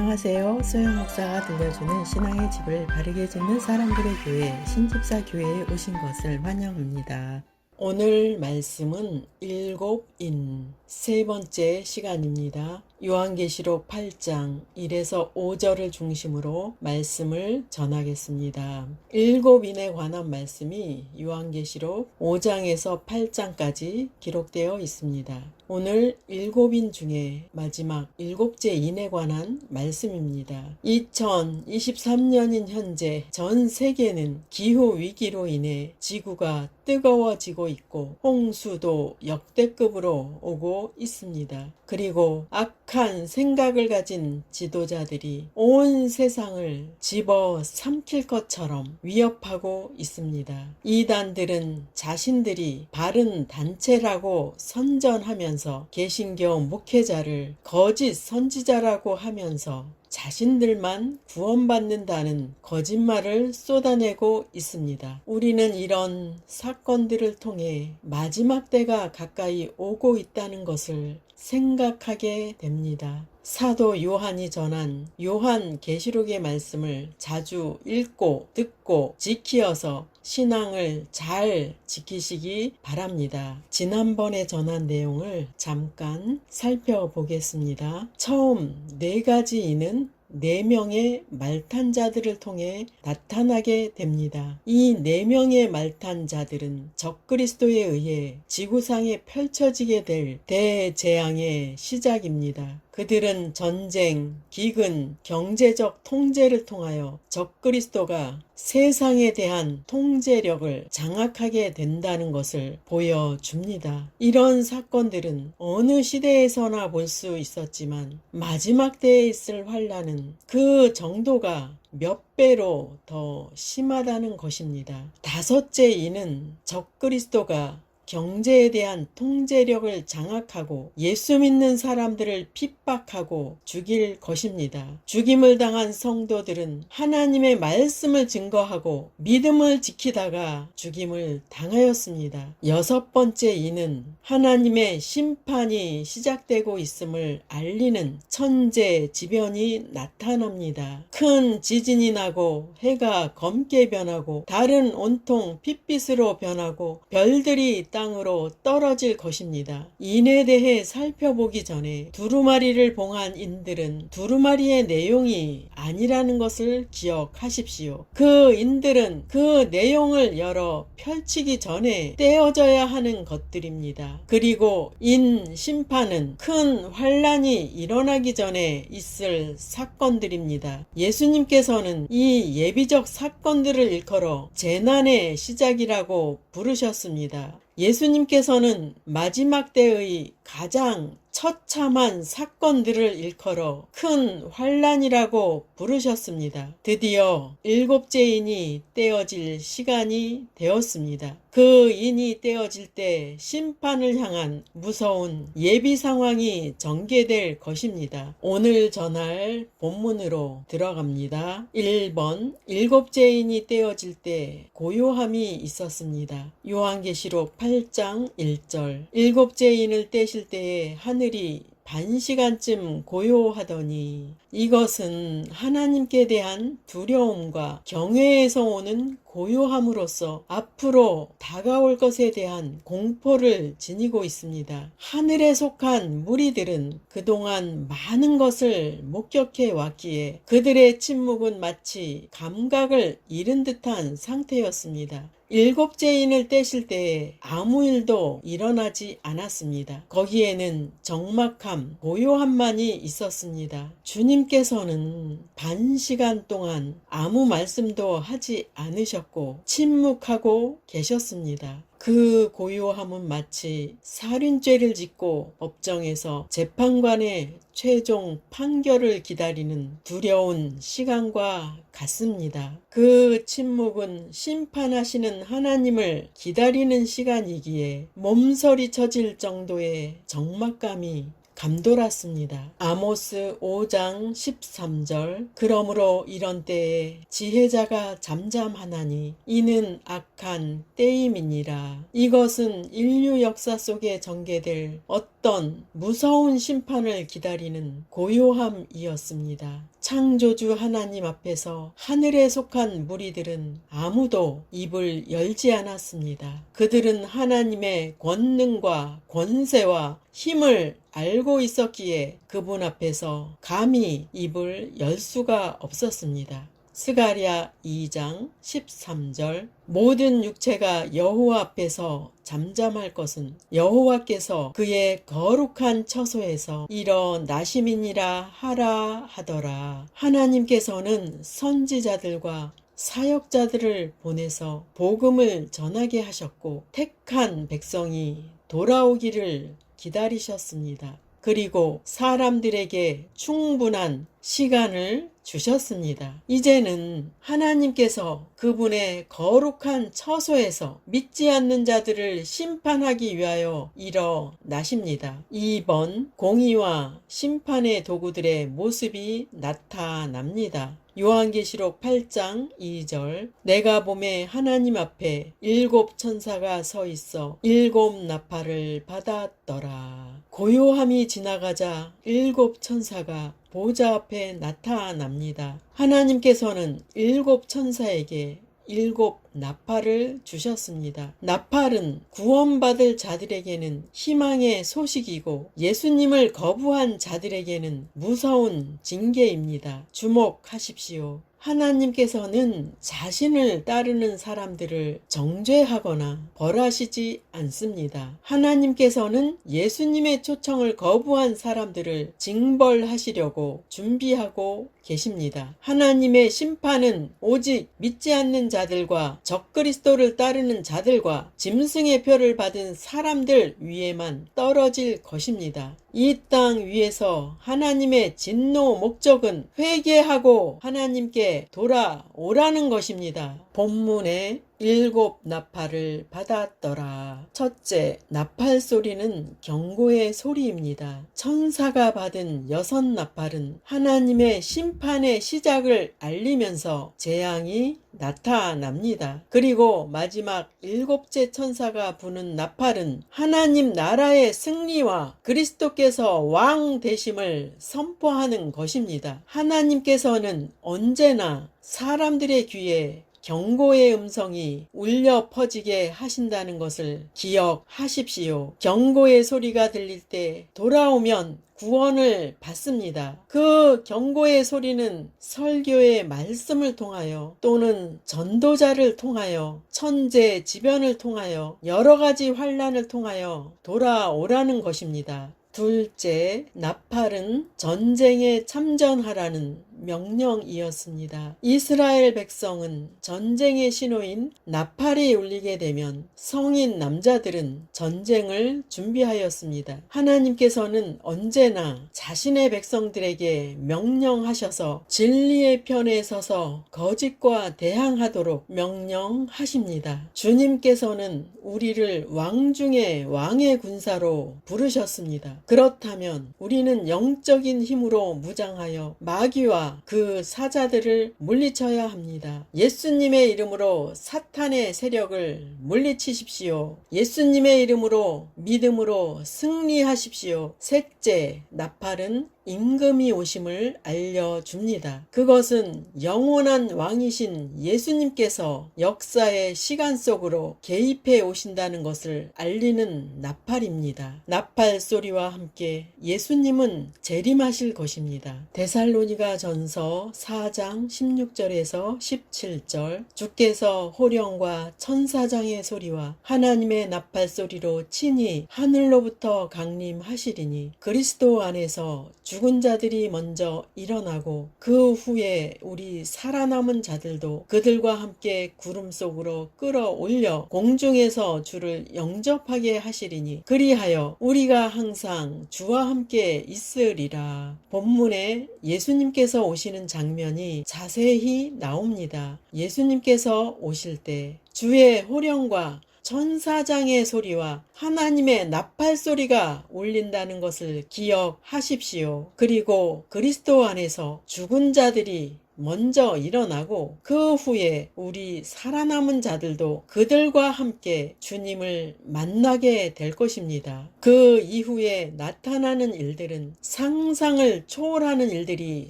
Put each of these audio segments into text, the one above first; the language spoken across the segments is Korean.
안녕하세요. 소영 목사가 들려주는 신앙의 집을 바르게 짓는 사람들의 교회 신집사 교회에 오신 것을 환영합니다. 오늘 말씀은 일곱인 세 번째 시간입니다. 요한계시록 8장 1에서 5절을 중심으로 말씀을 전하겠습니다. 일곱인에 관한 말씀이 요한계시록 5장에서 8장까지 기록되어 있습니다. 오늘 일곱인 중에 마지막 일곱째 인에 관한 말씀입니다. 2023년인 현재 전 세계는 기후위기로 인해 지구가 뜨거워지고 있고 홍수도 역대급으로 오고 있습니다. 그리고 악한 생각을 가진 지도자들이 온 세상을 집어삼킬 것처럼 위협하고 있습니다. 이단들은 자신들이 바른 단체라고 선전하면서 개신교 목회자를 거짓 선지자라고 하면서 자신들만 구원받는다는 거짓말을 쏟아내고 있습니다. 우리는 이런 사건들을 통해 마지막 때가 가까이 오고 있다는 것을 생각하게 됩니다. 사도 요한이 전한 요한계시록의 말씀을 자주 읽고 듣고 지키어서 신앙을 잘 지키시기 바랍니다. 지난번에 전한 내용을 잠깐 살펴보겠습니다. 처음 4가지 인은 4명의 말탄자들을 통해 나타나게 됩니다. 이 4명의 말탄자들은 적그리스도에 의해 지구상에 펼쳐지게 될 대재앙의 시작입니다. 그들은 전쟁, 기근, 경제적 통제를 통하여 적그리스도가 세상에 대한 통제력을 장악하게 된다는 것을 보여줍니다. 이런 사건들은 어느 시대에서나 볼 수 있었지만 마지막 때에 있을 환란은 그 정도가 몇 배로 더 심하다는 것입니다. 5째 이는 적그리스도가 경제에 대한 통제력을 장악하고 예수 믿는 사람들을 핍박하고 죽일 것입니다. 죽임을 당한 성도들은 하나님의 말씀을 증거하고 믿음을 지키다가 죽임을 당하였습니다. 6번째 이는 하나님의 심판이 시작되고 있음을 알리는 천재지변이 나타납니다. 큰 지진이 나고 해가 검게 변하고 달은 온통 핏빛으로 변하고 별들이 땅으로 떨어질 것입니다. 인에 대해 살펴보기 전에 두루마리를 봉한 인들은 두루마리의 내용이 아니라는 것을 기억하십시오. 그 인들은 그 내용을 열어 펼치기 전에 떼어져야 하는 것들입니다. 그리고 인 심판은 큰 환란이 일어나기 전에 있을 사건들입니다. 예수님께서는 이 예비적 사건들을 일컬어 재난의 시작이라고 부르셨습니다. 예수님께서는 마지막 때의 가장 처참한 사건들을 일컬어 큰 환란이라고 부르셨습니다. 드디어 7째 인이 떼어질 시간이 되었습니다. 그 인이 떼어질 때 심판을 향한 무서운 예비 상황이 전개될 것입니다. 오늘 전할 본문으로 들어갑니다. 1번 7째 인이 떼어질 때 고요함이 있었습니다. 요한계시록 8장 1절 7째 인을 떼실 때에 하늘이 반시간쯤 고요하더니 이것은 하나님께 대한 두려움과 경외에서 오는 고요함으로써 앞으로 다가올 것에 대한 공포를 지니고 있습니다. 하늘에 속한 무리들은 그동안 많은 것을 목격해 왔기에 그들의 침묵은 마치 감각을 잃은 듯한 상태였습니다. 7째 인을 떼실 때에 아무 일도 일어나지 않았습니다. 거기에는 적막함, 고요함만이 있었습니다. 주님께서는 반시간 동안 아무 말씀도 하지 않으셨고 침묵하고 계셨습니다. 그 고요함은 마치 살인죄를 짓고 법정에서 재판관의 최종 판결을 기다리는 두려운 시간과 같습니다. 그 침묵은 심판하시는 하나님을 기다리는 시간이기에 몸서리 쳐질 정도의 적막감이 감돌았습니다. 아모스 5장 13절 그러므로 이런 때에 지혜자가 잠잠하나니 이는 악한 때임이니라. 이것은 인류 역사 속에 전개될 어떤 무서운 심판을 기다리는 고요함이었습니다. 창조주 하나님 앞에서 하늘에 속한 무리들은 아무도 입을 열지 않았습니다. 그들은 하나님의 권능과 권세와 힘을 알고 있었기에 그분 앞에서 감히 입을 열 수가 없었습니다. 스가랴 2장 13절 모든 육체가 여호와 앞에서 잠잠할 것은 여호와께서 그의 거룩한 처소에서 일어나심이니라 하라 하더라. 하나님께서는 선지자들과 사역자들을 보내서 복음을 전하게 하셨고 택한 백성이 돌아오기를 기다리셨습니다. 그리고 사람들에게 충분한 시간을 주셨습니다. 이제는 하나님께서 그분의 거룩한 처소에서 믿지 않는 자들을 심판하기 위하여 일어나십니다. 이번 공의와 심판의 도구들의 모습이 나타납니다. 요한계시록 8장 2절 내가 보매 하나님 앞에 7 천사가 서 있어 7 나팔을 받았더라. 고요함이 지나가자 7 천사가 보좌 앞에 나타납니다. 하나님께서는 7 천사에게 7 나팔을 주셨습니다. 나팔은 구원받을 자들에게는 희망의 소식이고 예수님을 거부한 자들에게는 무서운 징계입니다. 주목하십시오. 하나님께서는 자신을 따르는 사람들을 정죄하거나 벌하시지 않습니다. 하나님께서는 예수님의 초청을 거부한 사람들을 징벌하시려고 준비하고 계십니다. 하나님의 심판은 오직 믿지 않는 자들과 적그리스도를 따르는 자들과 짐승의 표를 받은 사람들 위에만 떨어질 것입니다. 이 땅 위에서 하나님의 진노 목적은 회개하고 하나님께 돌아오라는 것입니다. 본문에 7 나팔을 받았더라. 첫째, 나팔 소리는 경고의 소리입니다. 천사가 받은 6 나팔은 하나님의 심판의 시작을 알리면서 재앙이 나타납니다. 그리고 마지막 7째 천사가 부는 나팔은 하나님 나라의 승리와 그리스도께서 왕 되심을 선포하는 것입니다. 하나님께서는 언제나 사람들의 귀에 경고의 음성이 울려 퍼지게 하신다는 것을 기억하십시오. 경고의 소리가 들릴 때 돌아오면 구원을 받습니다. 그 경고의 소리는 설교의 말씀을 통하여 또는 전도자를 통하여 천재지변을 통하여 여러 가지 환난을 통하여 돌아오라는 것입니다. 둘째, 나팔은 전쟁에 참전하라는 명령이었습니다. 이스라엘 백성은 전쟁의 신호인 나팔이 울리게 되면 성인 남자들은 전쟁을 준비하였습니다. 하나님께서는 언제나 자신의 백성들에게 명령하셔서 진리의 편에 서서 거짓과 대항하도록 명령하십니다. 주님께서는 우리를 왕 중에 왕의 군사로 부르셨습니다. 그렇다면 우리는 영적인 힘으로 무장하여 마귀와 그 사자들을 물리쳐야 합니다. 예수님의 이름으로 사탄의 세력을 물리치십시오. 예수님의 이름으로 믿음으로 승리하십시오. 셋째, 나팔은 임금이 오심을 알려줍니다. 그것은 영원한 왕이신 예수님께서 역사의 시간 속으로 개입해 오신다는 것을 알리는 나팔입니다. 나팔 소리와 함께 예수님은 재림하실 것입니다. 데살로니가 전서 4장 16절에서 17절 주께서 호령과 천사장의 소리와 하나님의 나팔 소리로 친히 하늘로부터 강림하시리니 그리스도 안에서 죽은 자들이 먼저 일어나고 그 후에 우리 살아남은 자들도 그들과 함께 구름 속으로 끌어올려 공중에서 주를 영접하게 하시리니 그리하여 우리가 항상 주와 함께 있으리라. 본문에 예수님께서 오시는 장면이 자세히 나옵니다. 예수님께서 오실 때 주의 호령과 천사장의 소리와 하나님의 나팔 소리가 울린다는 것을 기억하십시오. 그리고 그리스도 안에서 죽은 자들이 먼저 일어나고 그 후에 우리 살아남은 자들도 그들과 함께 주님을 만나게 될 것입니다. 그 이후에 나타나는 일들은 상상을 초월하는 일들이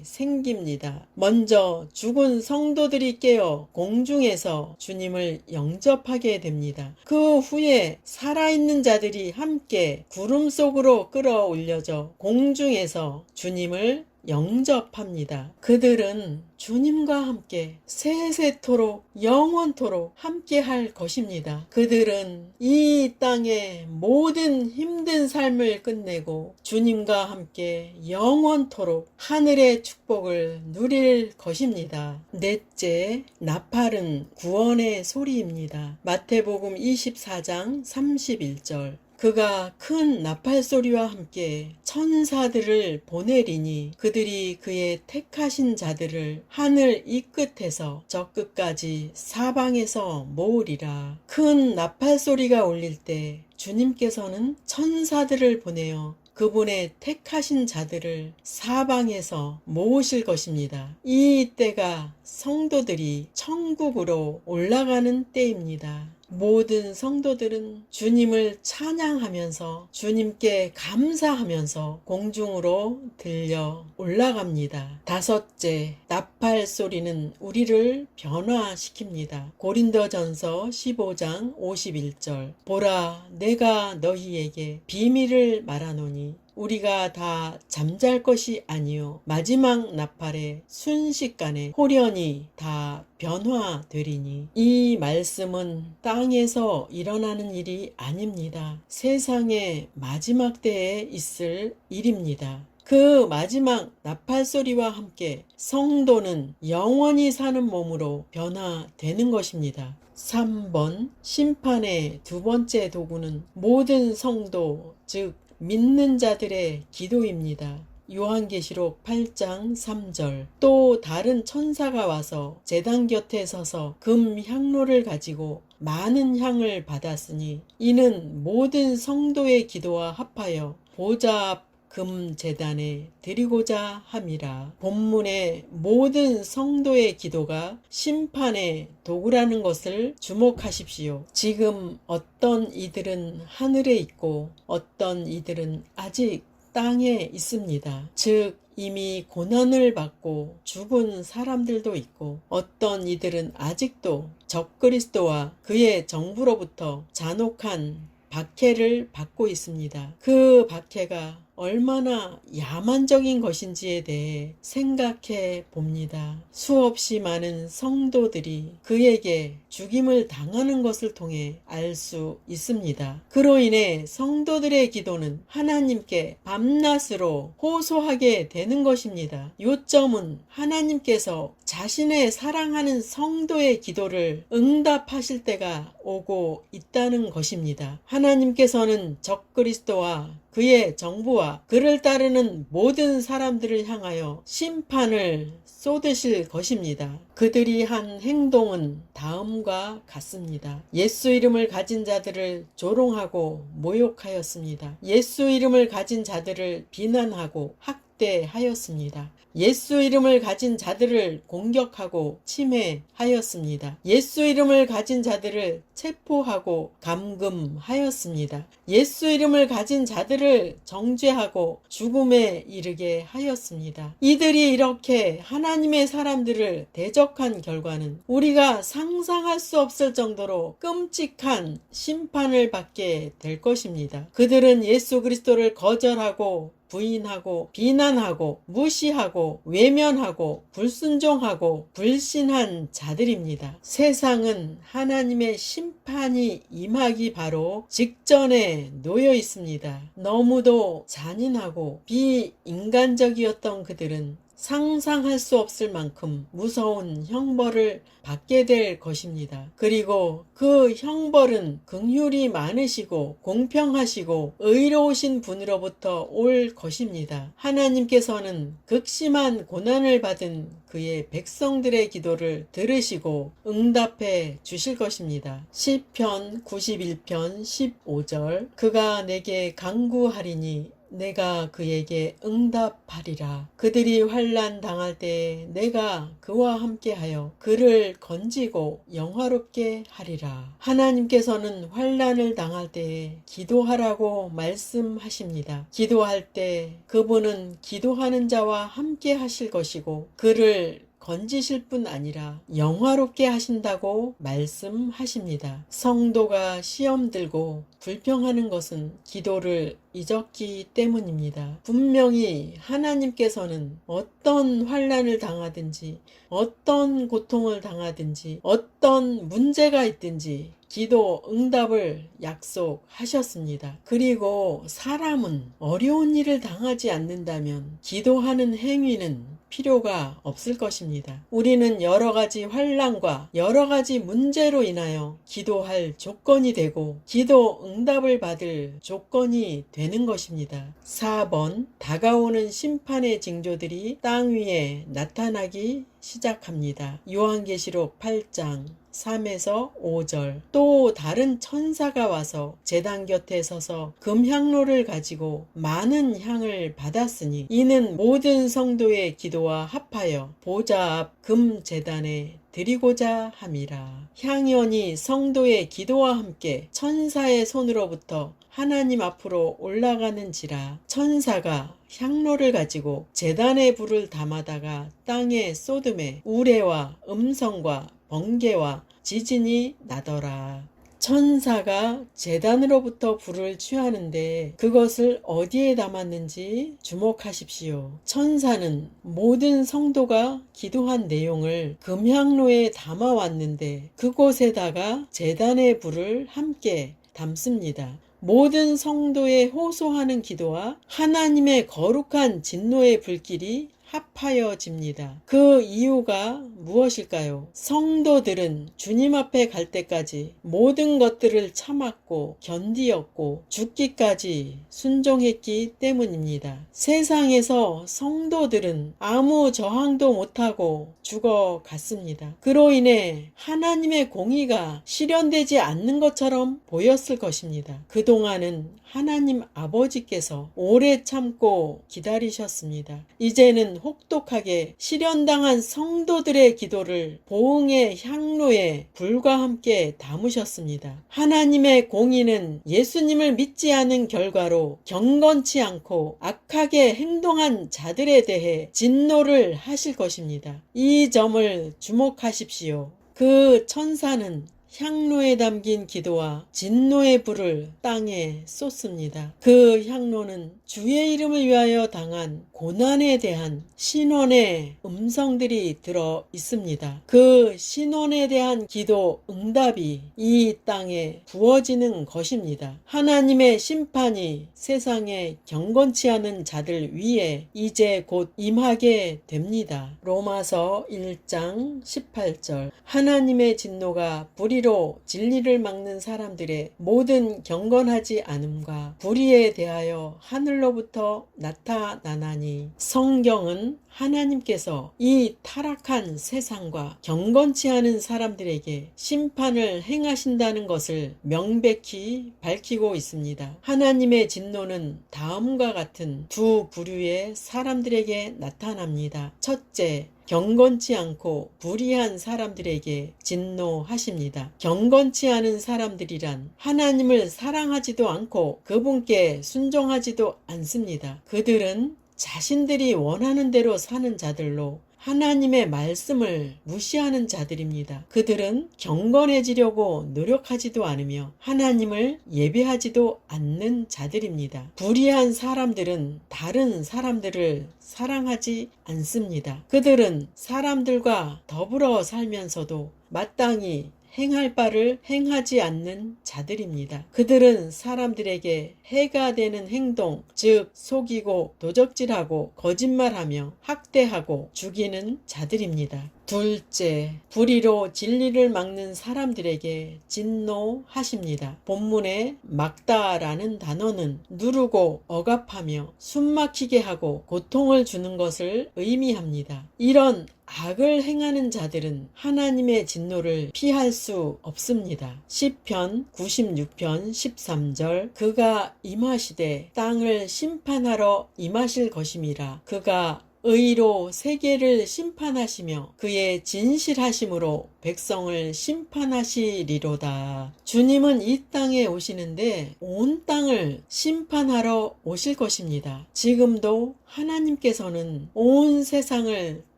생깁니다. 먼저 죽은 성도들이 깨어 공중에서 주님을 영접하게 됩니다. 그 후에 살아있는 자들이 함께 구름 속으로 끌어올려져 공중에서 주님을 영접합니다. 그들은 주님과 함께 세세토록 영원토록 함께 할 것입니다. 그들은 이 땅의 모든 힘든 삶을 끝내고 주님과 함께 영원토록 하늘의 축복을 누릴 것입니다. 넷째, 나팔은 구원의 소리입니다. 마태복음 24장 31절. 그가 큰 나팔 소리와 함께 천사들을 보내리니 그들이 그의 택하신 자들을 하늘 이 끝에서 저 끝까지 사방에서 모으리라. 큰 나팔 소리가 울릴 때 주님께서는 천사들을 보내어 그분의 택하신 자들을 사방에서 모으실 것입니다. 이 때가 성도들이 천국으로 올라가는 때입니다. 모든 성도들은 주님을 찬양하면서 주님께 감사하면서 공중으로 들려 올라갑니다. 다섯째, 나팔 소리는 우리를 변화시킵니다. 고린도전서 15장 51절. 보라, 내가 너희에게 비밀을 말하노니 우리가 다 잠잘 것이 아니요 마지막 나팔에 순식간에 홀연히 다 변화되리니. 이 말씀은 땅에서 일어나는 일이 아닙니다. 세상의 마지막 때에 있을 일입니다. 그 마지막 나팔 소리와 함께 성도는 영원히 사는 몸으로 변화되는 것입니다. 3번, 심판의 두 번째 도구는 모든 성도, 즉 믿는 자들의 기도입니다. 요한계시록 8장 3절. 또 다른 천사가 와서 제단 곁에 서서 금 향로를 가지고 많은 향을 받았으니 이는 모든 성도의 기도와 합하여 보좌 앞 금 제단에 드리고자 함이라. 본문의 모든 성도의 기도가 심판의 도구라는 것을 주목하십시오. 지금 어떤 이들은 하늘에 있고 어떤 이들은 아직 땅에 있습니다. 즉 이미 고난을 받고 죽은 사람들도 있고 어떤 이들은 아직도 적그리스도와 그의 정부로부터 잔혹한 박해를 받고 있습니다. 그 박해가 얼마나 야만적인 것인지에 대해 생각해 봅니다. 수없이 많은 성도들이 그에게 죽임을 당하는 것을 통해 알 수 있습니다. 그로 인해 성도들의 기도는 하나님께 밤낮으로 호소하게 되는 것입니다. 요점은 하나님께서 자신의 사랑하는 성도의 기도를 응답하실 때가 오고 있다는 것입니다. 하나님께서는 적그리스도와 그의 정부와 그를 따르는 모든 사람들을 향하여 심판을 쏟으실 것입니다. 그들이 한 행동은 다음과 같습니다. 예수 이름을 가진 자들을 조롱하고 모욕하였습니다. 예수 이름을 가진 자들을 비난하고 학대하였습니다. 예수 이름을 가진 자들을 공격하고 침해하였습니다. 예수 이름을 가진 자들을 체포하고 감금하였습니다. 예수 이름을 가진 자들을 정죄하고 죽음에 이르게 하였습니다. 이들이 이렇게 하나님의 사람들을 대적한 결과는 우리가 상상할 수 없을 정도로 끔찍한 심판을 받게 될 것입니다. 그들은 예수 그리스도를 거절하고 부인하고 비난하고 무시하고 외면하고 불순종하고 불신한 자들입니다. 세상은 하나님의 심판이 임하기 바로 직전에 놓여 있습니다. 너무도 잔인하고 비인간적이었던 그들은 상상할 수 없을 만큼 무서운 형벌을 받게 될 것입니다. 그리고 그 형벌은 긍휼이 많으시고 공평하시고 의로우신 분으로부터 올 것입니다. 하나님께서는 극심한 고난을 받은 그의 백성들의 기도를 들으시고 응답해 주실 것입니다. 시편 91편 15절. 그가 내게 간구하리니 내가 그에게 응답하리라. 그들이 환난 당할 때에 내가 그와 함께하여 그를 건지고 영화롭게 하리라. 하나님께서는 환난을 당할 때에 기도하라고 말씀하십니다. 기도할 때 그분은 기도하는 자와 함께 하실 것이고 그를 건지실 뿐 아니라 영화롭게 하신다고 말씀하십니다. 성도가 시험 들고 불평하는 것은 기도를 잊었기 때문입니다. 분명히 하나님께서는 어떤 환난을 당하든지 어떤 고통을 당하든지 어떤 문제가 있든지 기도 응답을 약속하셨습니다. 그리고 사람은 어려운 일을 당하지 않는다면 기도하는 행위는 필요가 없을 것입니다. 우리는 여러 가지 환난과 여러 가지 문제로 인하여 기도할 조건이 되고 기도 응답을 받을 조건이 되는 것입니다. 4번 다가오는 심판의 징조들이 땅 위에 나타나기 시작합니다. 요한계시록 8장 3에서 5절. 또 다른 천사가 와서 제단 곁에 서서 금향로를 가지고 많은 향을 받았으니 이는 모든 성도의 기도와 합하여 보좌 앞 금제단에 드리고자 함이라. 향연이 성도의 기도와 함께 천사의 손으로부터 하나님 앞으로 올라가는지라. 천사가 향로를 가지고 제단의 불을 담아다가 땅에 쏟음에 우레와 음성과 번개와 지진이 나더라. 천사가 제단으로부터 불을 취하는데 그것을 어디에 담았는지 주목하십시오. 천사는 모든 성도가 기도한 내용을 금향로에 담아왔는데 그곳에다가 제단의 불을 함께 담습니다. 모든 성도의 호소하는 기도와 하나님의 거룩한 진노의 불길이 합하여집니다. 그 이유가 무엇일까요? 성도들은 주님 앞에 갈 때까지 모든 것들을 참았고 견디었고 죽기까지 순종했기 때문입니다. 세상에서 성도들은 아무 저항도 못하고 죽어갔습니다. 그로 인해 하나님의 공의가 실현되지 않는 것처럼 보였을 것입니다. 그동안은 하나님 아버지께서 오래 참고 기다리셨습니다. 이제는 혹독하게 실현당한 성도들의 기도를 보응의 향로에 불과 함께 담으셨습니다. 하나님의 공의는 예수님을 믿지 않은 결과로 경건치 않고 악하게 행동한 자들에 대해 진노를 하실 것입니다. 이 점을 주목하십시오. 그 천사는 향로에 담긴 기도와 진노의 불을 땅에 쏟습니다. 그 향로는 주의 이름을 위하여 당한 고난에 대한 신원의 음성들이 들어 있습니다. 그 신원에 대한 기도 응답이 이 땅에 부어지는 것입니다. 하나님의 심판이 세상에 경건치 않은 자들 위에 이제 곧 임하게 됩니다. 로마서 1장 18절. 하나님의 진노가 불의로 진리를 막는 사람들의 모든 경건하지 않음과 불의에 대하여 하늘로부터 나타나나니. 성경은 하나님께서 이 타락한 세상과 경건치 않은 사람들에게 심판을 행하신다는 것을 명백히 밝히고 있습니다. 하나님의 진노는 다음과 같은 두 부류의 사람들에게 나타납니다. 첫째, 경건치 않고 불의한 사람들에게 진노하십니다. 경건치 않은 사람들이란 하나님을 사랑하지도 않고 그분께 순종하지도 않습니다. 그들은 자신들이 원하는 대로 사는 자들로 하나님의 말씀을 무시하는 자들입니다. 그들은 경건해지려고 노력하지도 않으며 하나님을 예배하지도 않는 자들입니다. 불의한 사람들은 다른 사람들을 사랑하지 않습니다. 그들은 사람들과 더불어 살면서도 마땅히 행할 바를 행하지 않는 자들입니다. 그들은 사람들에게 해가 되는 행동, 즉 속이고 도적질하고 거짓말하며 학대하고 죽이는 자들입니다. 둘째, 불의로 진리를 막는 사람들에게 진노하십니다. 본문에 막다라는 단어는 누르고 억압하며 숨막히게 하고 고통을 주는 것을 의미합니다. 이런 악을 행하는 자들은 하나님의 진노를 피할 수 없습니다. 시편 96편 13절 그가 임하시되 땅을 심판하러 임하실 것임이라. 그가 의로 세계를 심판하시며 그의 진실하심으로 백성을 심판하시리로다. 주님은 이 땅에 오시는데 온 땅을 심판하러 오실 것입니다. 지금도 하나님께서는 온 세상을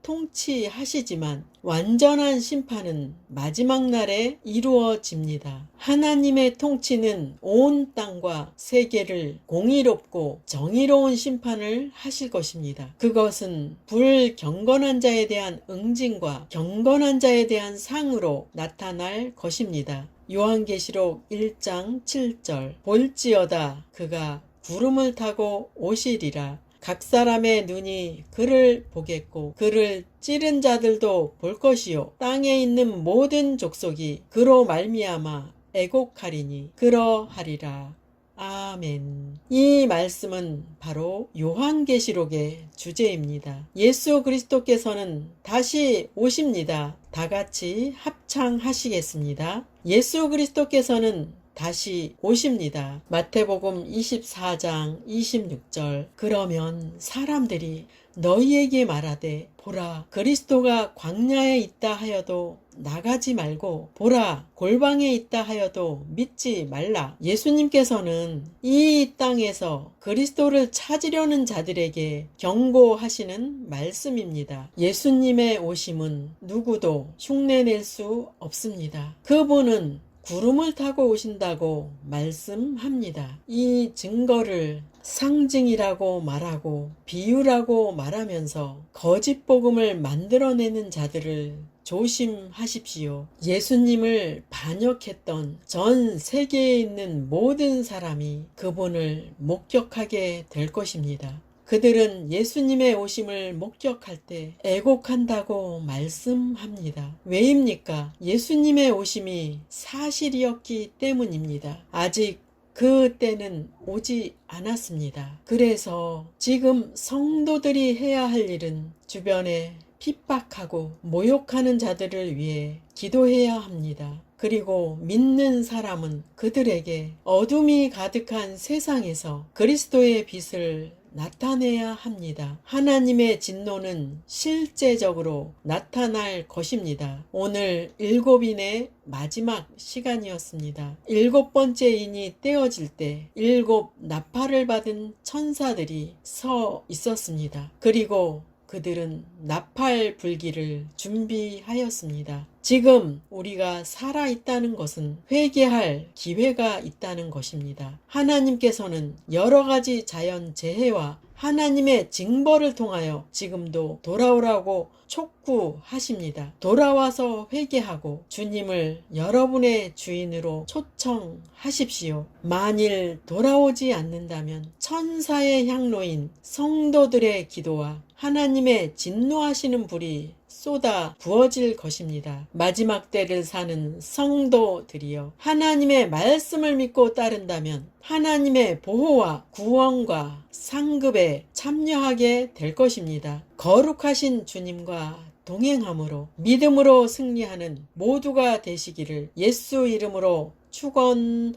통치하시지만 완전한 심판은 마지막 날에 이루어집니다. 하나님의 통치는 온 땅과 세계를 공의롭고 정의로운 심판을 하실 것입니다. 그것은 불경건한 자에 대한 응징과 경건한 자에 대한 상으로 나타날 것입니다. 요한계시록 1장 7절 볼지어다 그가 구름을 타고 오시리라. 각 사람의 눈이 그를 보겠고 그를 찌른 자들도 볼 것이요 땅에 있는 모든 족속이 그로 말미암아 애곡하리니 그러하리라. 아멘. 이 말씀은 바로 요한계시록의 주제입니다. 예수 그리스도께서는 다시 오십니다. 다 같이 합창하시겠습니다. 예수 그리스도께서는 다시 오십니다. 마태복음 24장 26절 그러면 사람들이 너희에게 말하되 보라 그리스도가 광야에 있다 하여도 나가지 말고 보라 골방에 있다 하여도 믿지 말라. 예수님께서는 이 땅에서 그리스도를 찾으려는 자들에게 경고하시는 말씀입니다. 예수님의 오심은 누구도 흉내낼 수 없습니다. 그분은 구름을 타고 오신다고 말씀합니다. 이 증거를 상징이라고 말하고 비유라고 말하면서 거짓 복음을 만들어내는 자들을 조심하십시오. 예수님을 반역했던 전 세계에 있는 모든 사람이 그분을 목격하게 될 것입니다. 그들은 예수님의 오심을 목격할 때 애곡한다고 말씀합니다. 왜입니까? 예수님의 오심이 사실이었기 때문입니다. 아직 그 때는 오지 않았습니다. 그래서 지금 성도들이 해야 할 일은 주변에 핍박하고 모욕하는 자들을 위해 기도해야 합니다. 그리고 믿는 사람은 그들에게 어둠이 가득한 세상에서 그리스도의 빛을 나타내야 합니다. 하나님의 진노는 실제적으로 나타날 것입니다. 오늘 7인의 마지막 시간이었습니다. 7번째 인이 떼어질 때 7 나팔을 받은 천사들이 서 있었습니다. 그리고 그들은 나팔 불기를 준비하였습니다. 지금 우리가 살아있다는 것은 회개할 기회가 있다는 것입니다. 하나님께서는 여러 가지 자연 재해와 하나님의 징벌을 통하여 지금도 돌아오라고 촉구하십니다. 돌아와서 회개하고 주님을 여러분의 주인으로 초청하십시오. 만일 돌아오지 않는다면 천사의 향로인 성도들의 기도와 하나님의 진노하시는 불이 쏟아 부어질 것입니다. 마지막 때를 사는 성도들이여 하나님의 말씀을 믿고 따른다면 하나님의 보호와 구원과 상급에 참여하게 될 것입니다. 거룩하신 주님과 동행함으로 믿음으로 승리하는 모두가 되시기를 예수 이름으로 축원합니다.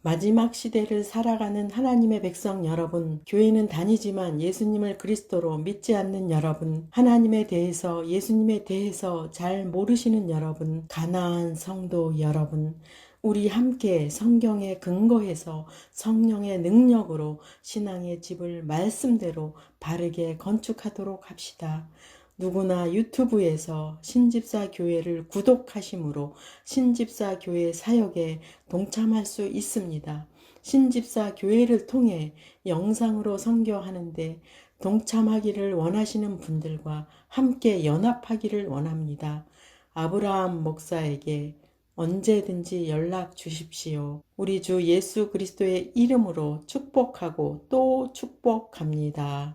마지막 시대를 살아가는 하나님의 백성 여러분, 교회는 다니지만 예수님을 그리스도로 믿지 않는 여러분, 하나님에 대해서 예수님에 대해서 잘 모르시는 여러분, 가나안 성도 여러분, 우리 함께 성경에 근거해서 성령의 능력으로 신앙의 집을 말씀대로 바르게 건축하도록 합시다. 누구나 유튜브에서 신집사 교회를 구독하심으로 신집사 교회 사역에 동참할 수 있습니다. 신집사 교회를 통해 영상으로 선교하는데 동참하기를 원하시는 분들과 함께 연합하기를 원합니다. 아브라함 목사에게 언제든지 연락 주십시오. 우리 주 예수 그리스도의 이름으로 축복하고 또 축복합니다.